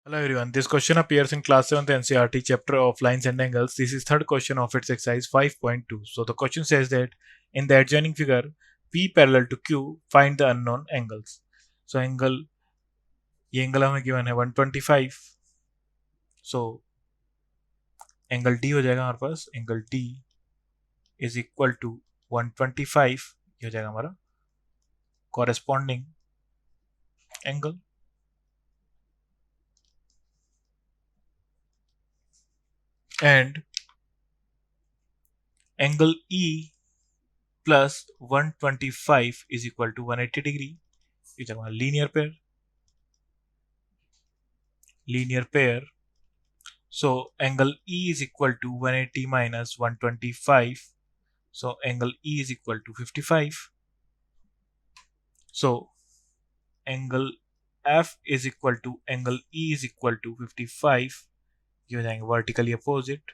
Hello everyone. This question appears in class 7th NCERT chapter of lines and angles. This is third question of its exercise 5.2. So the question says that in the adjoining figure P parallel to Q find the unknown angles. So ये angle हमें given है 125. So angle D हो जाएगा हमारे पास angle D is equal to 125. ये हो जाएगा हमारा corresponding angle. And angle E plus 125 is equal to 180 degree. ये जाएगा हमारा linear pair. So angle E is equal to 180 minus 125. So angle E is equal to 55. So angle F is equal to angle E is equal to 55. ये हो जाएंगे vertically opposite.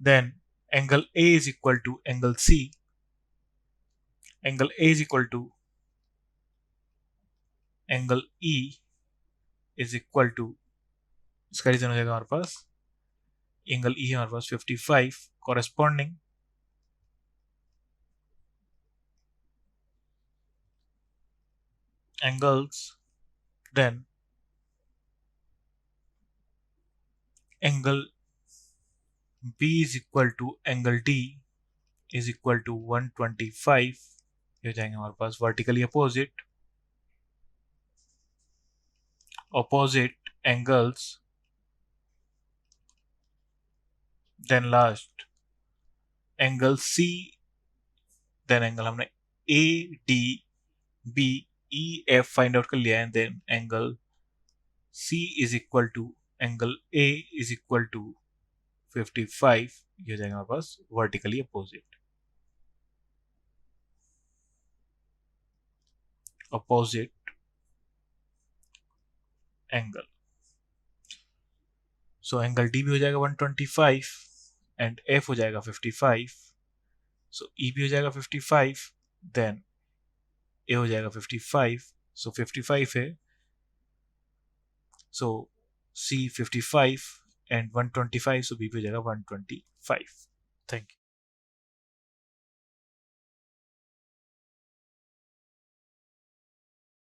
Then angle A is equal to angle C. Angle A is equal to angle E is equal to, इसका reason हो जाएगा हमारे पास angle E है हमारे पास 55 corresponding angles. Then angle B is equal to angle D is equal to 125. ये हो जाएंगे हमारे पास vertically opposite angles. Then last angle C, then angle हमने A D B E F find out कर लिया है. Then angle C is equal to angle A is equal to 55. ये हो जाएगा हमारे पास vertically opposite angle. So angle D भी हो जाएगा 125 and F हो जाएगा 55. So E भी हो जाएगा 55. Then A हो जाएगा 55. So 55 है. So C 55 and 125. So B भी हो जाएगा 125. Thank you.